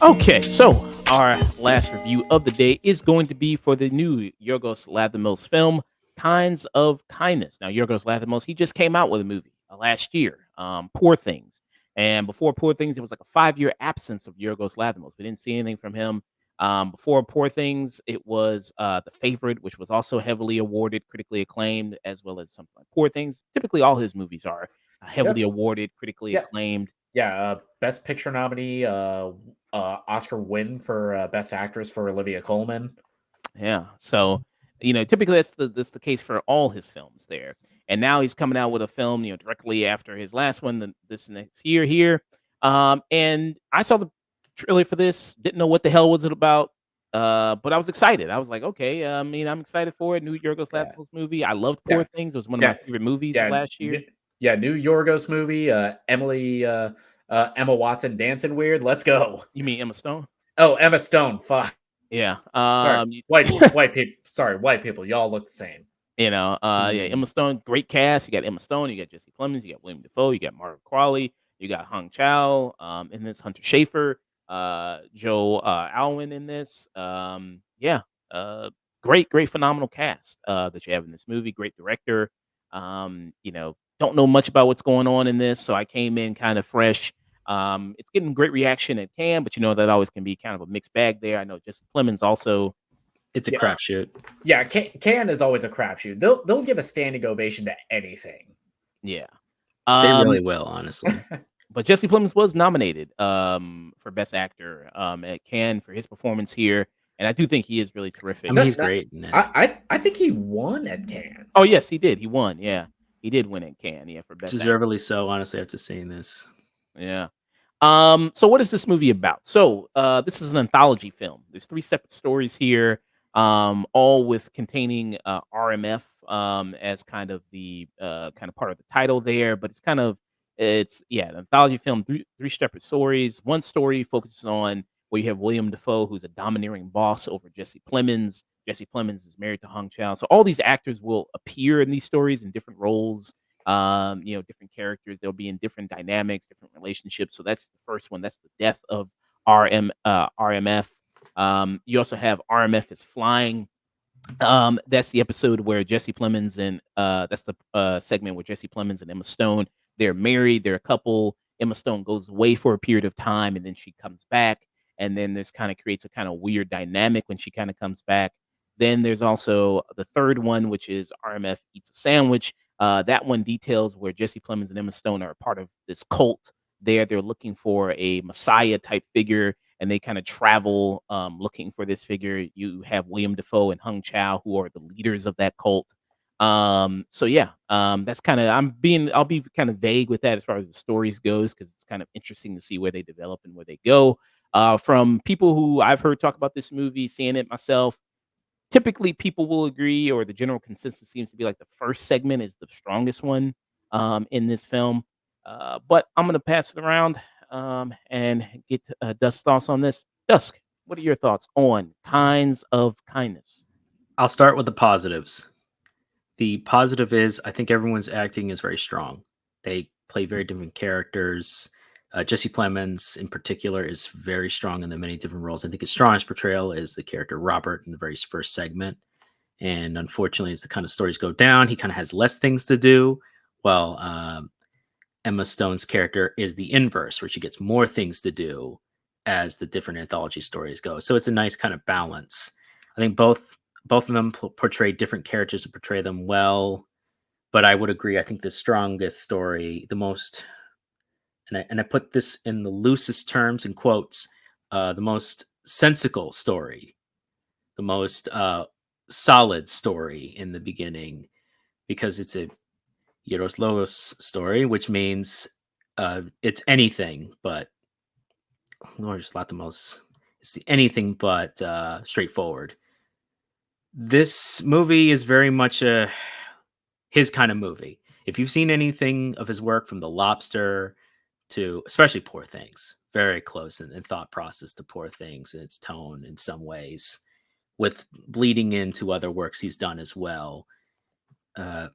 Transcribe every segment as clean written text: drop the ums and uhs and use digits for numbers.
Okay, so our last review of the day is going to be for the new Yorgos Lanthimos film, Kinds of Kindness. Now, Yorgos Lanthimos, he just came out with a movie last year, Poor Things. And before Poor Things, it was like a 5 year absence of Yorgos Lanthimos. We didn't see anything from him. Before Poor Things, it was The Favorite, which was also heavily awarded, critically acclaimed, as well as something like Poor Things. Typically, all his movies are Yeah, heavily awarded, critically yeah, acclaimed. yeah. Best Picture nominee, Oscar win for Best Actress for Olivia Colman. Yeah. So, typically that's the case for all his films there. And now he's coming out with a film, directly after his last one, this next year here. And I saw the trailer for this, didn't know what the hell was it about. But I was excited. I was like, okay, I'm excited for it. New Yorgos Yeah, Lanthimos movie. I loved Poor yeah, Things. It was one of my yeah, favorite movies of yeah, last year. yeah. New Yorgos movie. Emma Watson dancing weird. Let's go. You mean Emma Stone? Oh, Emma Stone. Fuck. Yeah. Sorry, white people. Sorry, white people. Y'all look the same. Yeah, Emma Stone, great cast. You got Emma Stone, you got Jesse Plemons, you got William Defoe, you got Margaret Qualley, you got Hung Chow, in this Hunter Schafer, Joe Alwyn in this. Yeah, great, phenomenal cast that you have in this movie. Great director. Don't know much about what's going on in this, so I came in kind of fresh. It's getting great reaction at Cannes, but that always can be kind of a mixed bag there. I know Jesse Plemons also. It's a Yeah, crapshoot. yeah. Can is always a crapshoot. They'll give a standing ovation to anything. Yeah. They Um, really will, honestly. But Jesse Plemons was nominated for Best Actor at Cannes for his performance here, and I do think he is really I terrific. mean, he's great in it. I think he won at Cannes. Oh yes, he did. He won. Yeah, he did win at Cannes. Yeah, for Best Actor. Deservedly so, honestly, after seeing this. Yeah. So what is this movie about? So, this is an anthology film. There's three separate stories here, all with containing RMF as kind of the kind of part of the title there. But it's an anthology film. Three separate stories. One story focuses on where you have William Defoe, who's a domineering boss over Jesse Plemons. Jesse Plemons is married to Hung Chow. So all these actors will appear in these stories in different roles, different characters. They'll be in different dynamics, different relationships. So that's the first one. That's the death of RMF. You also have RMF is flying. That's the episode where Jesse Plemons and that's the segment where Jesse Plemons and Emma Stone, they're married, they're a couple. Emma Stone goes away for a period of time and then she comes back. And then this kind of creates a kind of weird dynamic when she kind of comes back. Then there's also the third one, which is RMF eats a sandwich. That one details where Jesse Plemons and Emma Stone are a part of this cult. They're looking for a messiah type figure, and they kind of travel looking for this figure. You have William Defoe and Hung Chow, who are the leaders of that cult. That's kind of I'll be kind of vague with that as far as the stories goes because it's kind of interesting to see where they develop and where they go. From people who I've heard talk about this movie, seeing it myself, typically people will agree, or the general consensus seems to be like the first segment is the strongest one in this film. But I'm going to pass it around and get Dusk's thoughts on this. Dusk, what are your thoughts on Kinds of Kindness? I'll start with the positives. The positive is I think everyone's acting is very strong. They play very different characters. Jesse Plemons, in particular, is very strong in the many different roles. I think his strongest portrayal is the character Robert in the very first segment. And unfortunately, as the kind of stories go down, he kind of has less things to do. Well, Emma Stone's character is the inverse, where she gets more things to do as the different anthology stories go. So it's a nice kind of balance. I think both of them portray different characters and portray them well. But I would agree. I think the strongest story, the most, and I put this in the loosest terms in quotes, the most sensical story, the most solid story in the beginning, because it's a Yorgos Lanthimos story, which means it's anything but Yorgos Lanthimos. It's anything but straightforward. This movie is very much his kind of movie. If you've seen anything of his work, from The Lobster to especially Poor Things, very close in thought process to Poor Things and its tone in some ways. with bleeding into other works he's done as well. Uh,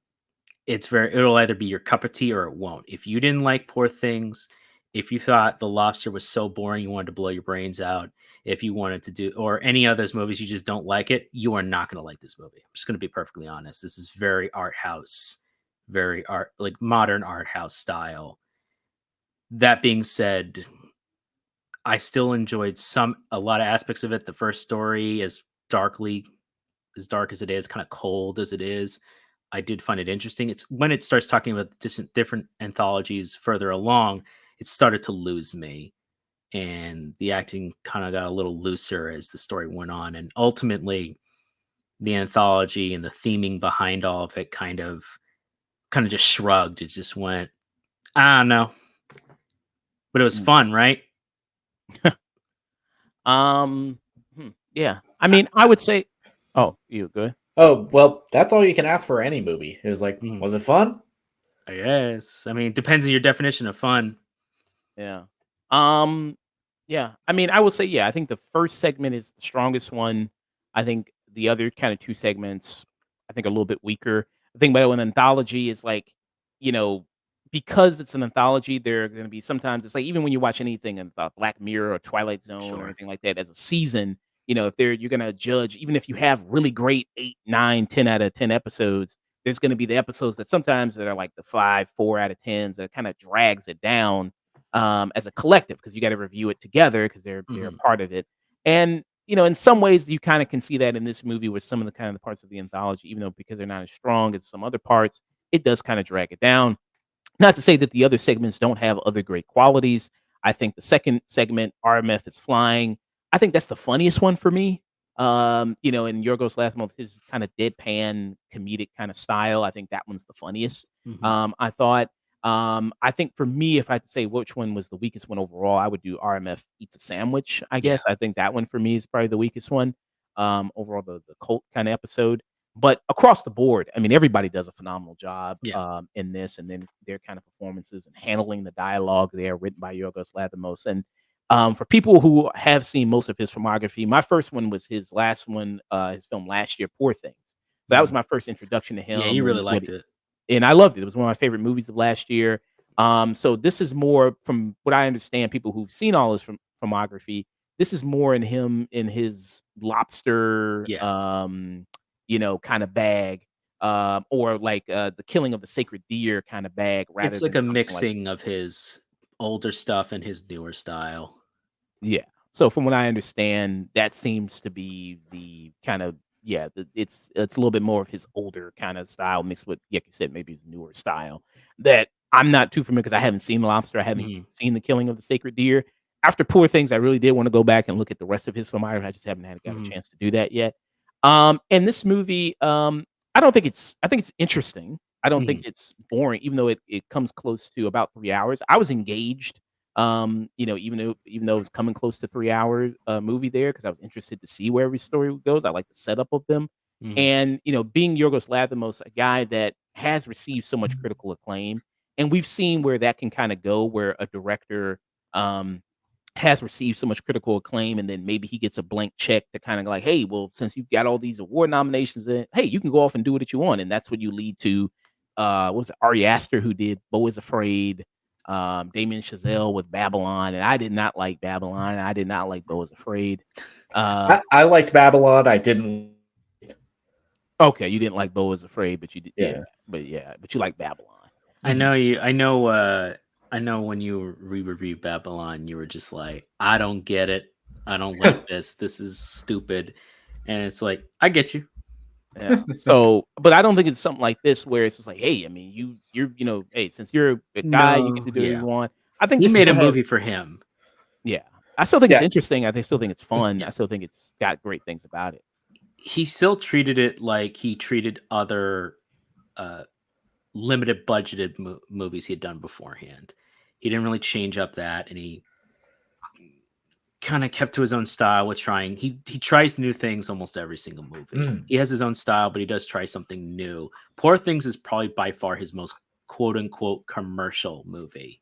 it'll either be your cup of tea or it won't. If you didn't like Poor Things, if you thought The Lobster was so boring you wanted to blow your brains out, if you wanted to do or any of those movies you just don't like it, you are not going to like this movie. I'm just going to be perfectly honest. This is very art house, very art like modern art house style. That being said, I still enjoyed a lot of aspects of it. The first story, as dark as it is, kind of cold as it is, I did find it interesting. It's when it starts talking about different anthologies further along, it started to lose me, and the acting kind of got a little looser as the story went on, and ultimately, the anthology and the theming behind all of it kind of just shrugged. It just went, I don't know, but it was Mm. fun, right? Um, yeah. I mean, I would say. Oh, you good? Oh, well, that's all you can ask for any movie. It was like, Mhm. was it fun? I guess. I mean, it depends on your definition of fun. Yeah. Um, yeah. I mean, I will say, yeah, I think the first segment is the strongest one. I think the other kind of two segments, I think, are a little bit weaker. The thing about an anthology is like, you know, because it's an anthology, there are going to be sometimes it's like even when you watch anything in Black Mirror or Twilight Zone or Sure. anything like that as a season, if you're going to judge, even if you have really great 8, 9, 10 out of 10 episodes, there's going to be the episodes that sometimes that are like the 5, 4 out of 10s that kind of drags it down as a collective because you got to review it together because they're a Mhm. part of it. And in some ways, you kind of can see that in this movie with some of the kind of the parts of the anthology, even though because they're not as strong as some other parts, it does kind of drag it down. Not to say that the other segments don't have other great qualities. I think the second segment, RMF is flying. I think that's the funniest one for me. And Yorgos Lanthimos, his kind of deadpan comedic kind of style. I think that one's the funniest. Mhm. I thought. I think for me, if I had to say which one was the weakest one overall, I would do RMF eats a sandwich. I Yeah. guess I think that one for me is probably the weakest one. Overall, the cult kind of episode. But across the board, I mean, everybody does a phenomenal job Yeah. in this, and then their kind of performances and handling the dialogue there, written by Yorgos Lanthimos. And for people who have seen most of his filmography, my first one was his last one, his film last year, Poor Things. So that was Mhm. my first introduction to Yeah, him, you really and liked it. I loved it. It was one of my favorite movies of last year. So this is more from what I understand, people who've seen all his filmography. This is more in him in his lobster, Yeah. kind of bag, or like the killing of the sacred deer kind of bag, rather It's like than a something like mixing of his older stuff and his newer style. yeah. So from what I understand, that seems to be the kind of it's a little bit more of his older kind of style mixed with, like you said, maybe his newer style that I'm not too familiar because I haven't seen Lobster. I haven't Mhm. seen The Killing of the Sacred Deer. After Poor Things, I really did want to go back and look at the rest of his filmography. I just haven't got a Mhm. chance to do that yet. And this movie, I think it's interesting. I don't think Mhm. it's boring, even though it comes close to about 3 hours. I was engaged even though it's coming close to 3 hour movie there because I was interested to see where every story goes. I like the setup of them. Mhm. And being Yorgos Lanthimos, a guy that has received so much critical acclaim, and we've seen where that can kind of go, where a director um, has received so much critical acclaim, and then maybe he gets a blank check to kind of like, hey, well, since you've got all these award nominations, then hey, you can go off and do what you want, and that's what you lead to. What was it, Ari Aster who did Beau is Afraid, Damien Chazelle with Babylon, and I did not like Babylon. And I did not like Beau is Afraid. Uh, I liked Babylon. I didn't. okay, you didn't like Beau is Afraid, but you did, Yeah. but you like Babylon. I know you I know when you re-reviewed Babylon, you were just like, "I don't get it. I don't like this. This is stupid." And it's like, "I get you." Yeah. So, but I don't think it's something like this where it's just like, hey, I mean, hey, since you're a guy, you get No, to do what you yeah. want. I think He this made a still has, movie for him. yeah. I still think it's Yeah. interesting. Still think it's fun. I Yeah. still think it's got great things about it. He still treated it like he treated other, uh, limited budgeted movies he had done beforehand. He didn't really change up that, and he kinda kept to his own style with trying he tries new things almost every single movie. Mm. He has his own style, but he does try something new. Poor Things is probably by far his most quote unquote "commercial" movie.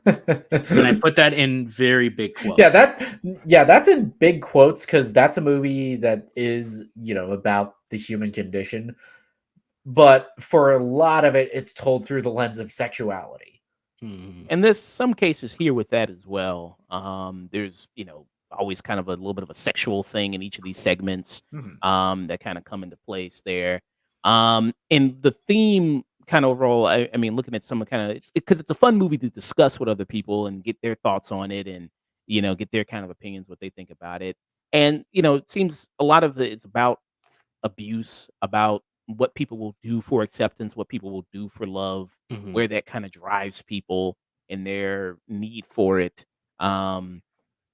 And I put that in very big Yeah, quotes. that's in big quotes because that's a movie that is, about the human condition. But for a lot of it, it's told through the lens of sexuality. Mhm. And there's some cases here with that as well. There's, always kind of a little bit of a sexual thing in each of these segments Mhm. that kind of come into place there. And the theme kind of overall, I mean, looking at some kind of, because it's a fun movie to discuss with other people and get their thoughts on it and, get their kind of opinions, what they think about it. And, it seems a lot of it's about abuse, about what people will do for acceptance, what people will do for love, Mhm. where that kind of drives people and their need for it. Um,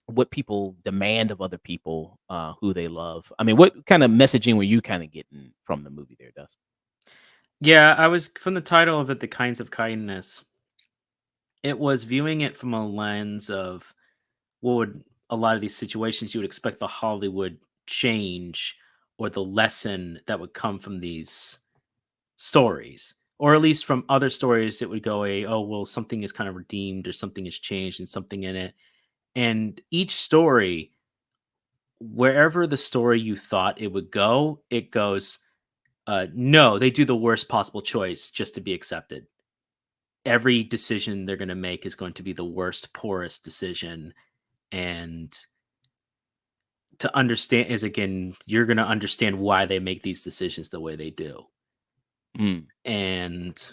what people demand of other people who they love. I mean, what kind of messaging were you kind of getting from the movie there, Dust? Yeah, I was from the title of it, The Kinds of Kindness. It was viewing it from a lens of what would a lot of these situations you would expect the Hollywood change or the lesson that would come from these stories, or at least from other stories that would go a, oh well, something is kind of redeemed or something has changed and something in it. And each story, wherever the story you thought it would go, it goes, no, they do the worst possible choice just to be accepted. Every decision they're going to make is going to be the worst, poorest decision. And to understand is, again, you're going to understand why they make these decisions the way they do. Mm, And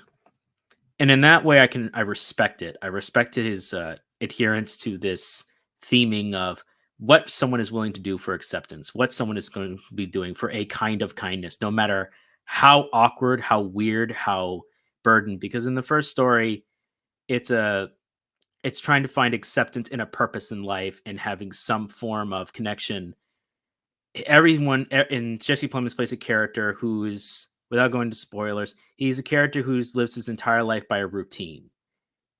in that way, I respect it. I respected his adherence to this theming of what someone is willing to do for acceptance, what someone is going to be doing for a kind of kindness, no matter how awkward, how weird, how burdened. Because in the first story, it's a it's trying to find acceptance in a purpose in life and having some form of connection. In Jesse Plemons plays a character who's, without going to spoilers, he's a character who's lives his entire life by a routine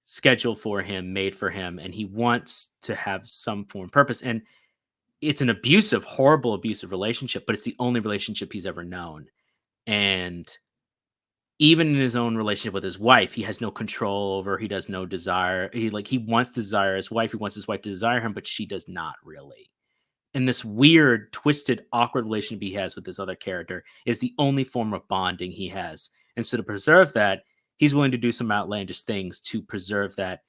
scheduled for him, made for him, and he wants to have some form of purpose. And it's an abusive, horrible, abusive relationship, but it's the only relationship he's ever known. And even in his own relationship with his wife, he has no control over. He does no desire. He wants to desire his wife. He wants his wife to desire him, but she does not really. And this weird, twisted, awkward relationship he has with this other character is the only form of bonding he has. And so to preserve that, he's willing to do some outlandish things to preserve that.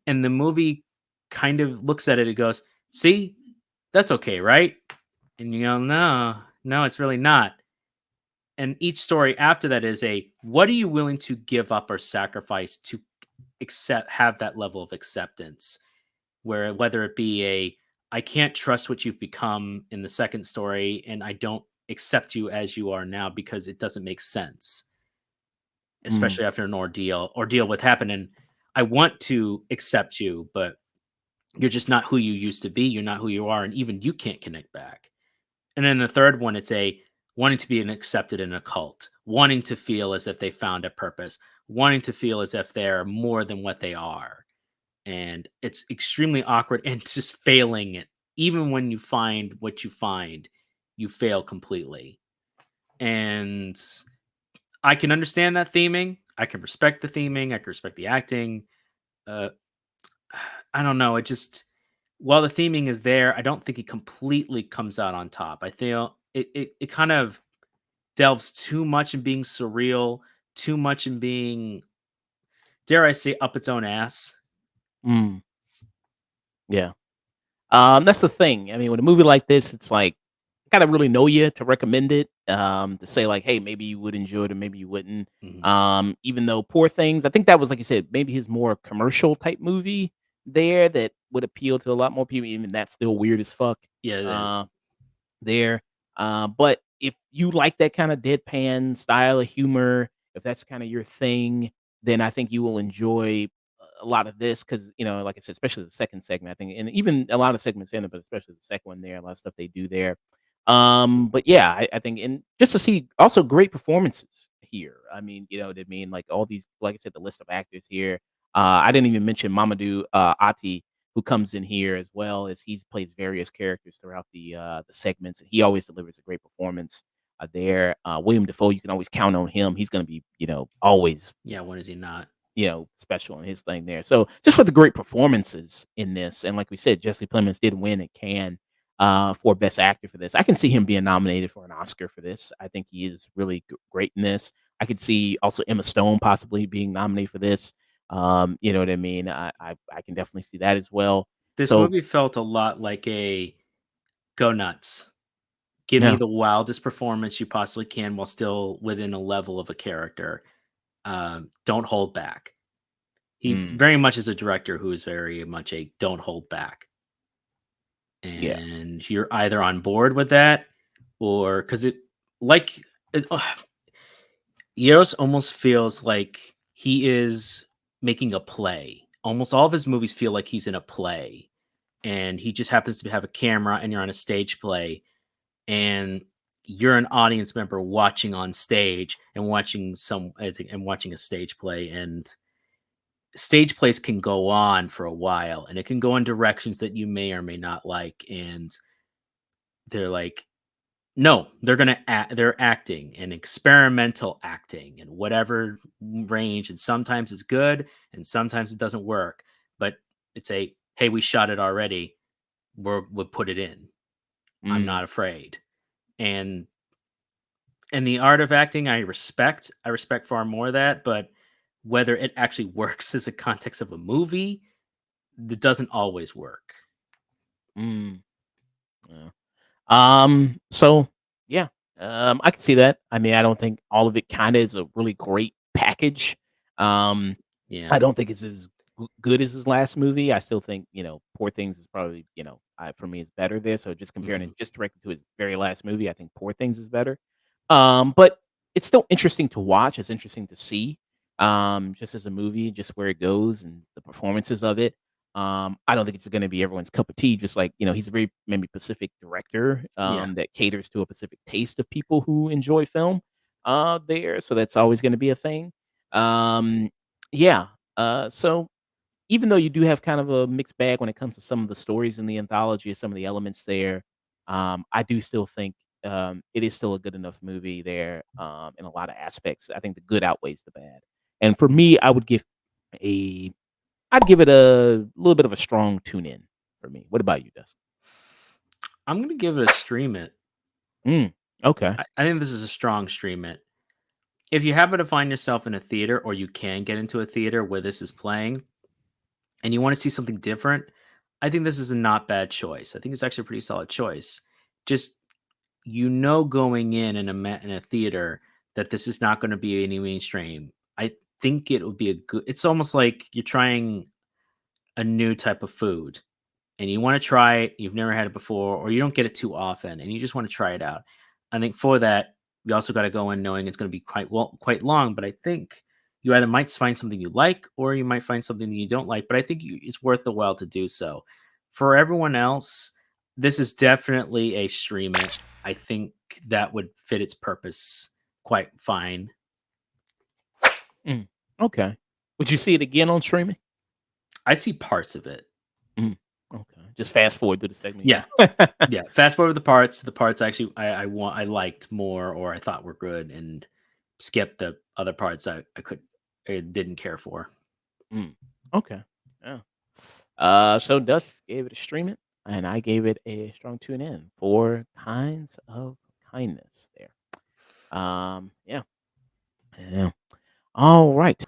And the movie kind of looks at it and goes, see, that's okay, right? And you go, no, no, it's really not. And each story after that is a, what are you willing to give up or sacrifice to have that level of acceptance? Where whether it be a, I can't trust what you've become in the second story, and I don't accept you as you are now because it doesn't make sense, mm, especially after an ordeal with happened. And I want to accept you, but you're just not who you used to be. You're not who you are, and even you can't connect back. And then the third one, it's a wanting to be an accepted in a cult, wanting to feel as if they found a purpose, wanting to feel as if they're more than what they are. And it's extremely awkward and just failing it. Even when you find what you find, you fail completely. And I can understand that theming. I can respect the theming. I can respect the acting. Uh, I don't know. It just, while the theming is there, I don't think it completely comes out on top. I feel it kind of delves too much in being surreal, too much in being, dare I say, up its own ass. mm, yeah. That's the thing. I mean, with a movie like this, it's like gotta really know you to recommend it. To say like, hey, maybe you would enjoy it or maybe you wouldn't. Mhm. Even though Poor Things, I think that was like you said, maybe his more commercial type movie there that would appeal to a lot more people. Even that's still weird as fuck. Yeah, it is. Uh, there. But if you like that kind of deadpan style of humor, if that's kind of your thing, then I think you will enjoy a lot of this because like I said, especially the second segment, I think, and even a lot of segments in it, but especially the second one there, a lot of stuff they do there. But yeah, I think, and just to see also great performances here. I mean, you know what I mean? Like all these, like I said, the list of actors here. I didn't even mention Mamadou Ati, who comes in here as well as he's plays various characters throughout the segments, and he always delivers a great performance there. William Defoe, you can always count on him. He's going to be, always Yeah, when is he not? special in his thing there. So just for the great performances in this, and like we said, Jesse Plemons did win at Cannes for Best Actor for this. I can see him being nominated for an Oscar for this. I think he is really great in this. I could see also Emma Stone possibly being nominated for this. You know what I mean? I can definitely see that as well. This So movie felt a lot like a go nuts. Give me yeah, the wildest performance you possibly can while still within a level of a character. Don't hold back. He mm, very much is a director who is very much a don't hold back. yeah, And you're either on board with that or because like, it, Eros almost feels like he is making a play. Almost all of his movies feel like he's in a play and he just happens to have a camera and you're on a stage play and you're an audience member watching on stage and watching a stage play, and stage plays can go on for a while and it can go in directions that you may or may not like, and they're like, no, they're acting and experimental acting and whatever range, and sometimes it's good and sometimes it doesn't work, but it's a, hey, we shot it already, we'll put it in, I'm mm, not afraid. And the art of acting, I respect far more of that, but whether it actually works as a context of a movie, that doesn't always work. mm, yeah. So yeah, I can see that. I mean, I don't think all of it kind of is a really great package. Um, Yeah. I don't think it's as good as his last movie. I still think Poor Things is probably for me is better there. So just comparing it Mhm. just directly to his very last movie, I think Poor Things is better. But it's still interesting to watch. It's interesting to see. Just as a movie, just where it goes and the performances of it. I don't think it's gonna be everyone's cup of tea, just like, he's a very maybe Pacific director, Yeah. that caters to a specific taste of people who enjoy film, there, so that's always gonna be a thing. Um, yeah, so even though you do have kind of a mixed bag when it comes to some of the stories in the anthology or some of the elements there, I do still think, it is still a good enough movie there, in a lot of aspects. I think the good outweighs the bad, and for me, a I'd give it a little bit of a strong tune in for me. What about you, Dustin? I'm gonna give it a stream it. Mm, okay. I think this is a strong stream it. If you happen to find yourself in a theater or you can get into a theater where this is playing and you want to see something different, I think this is a not bad choice. I think it's actually a pretty solid choice. Just, going in a theater that this is not going to be any mainstream. I think it would be a good. It's almost like you're trying a new type of food and you want to try it, you've never had it before, or you don't get it too often, and you just want to try it out. I think for that, you also got to go in knowing it's going to be quite long. But I think you either might find something you like, or you might find something that you don't like. But I think it's worth the while to do so. For everyone else, this is definitely a stream it. I think that would fit its purpose quite fine. Mm, okay. Would you see it again on streaming? I see parts of it. Mm, okay. Just fast forward through the segment, Yeah, yeah. yeah, fast forward the parts actually I liked more or I thought were good, and skip the other parts I didn't care for. Mm, okay. Yeah. So Dust gave it a stream it, and I gave it a strong tune in. 4 kinds of kindness there. Yeah. Yeah. All right.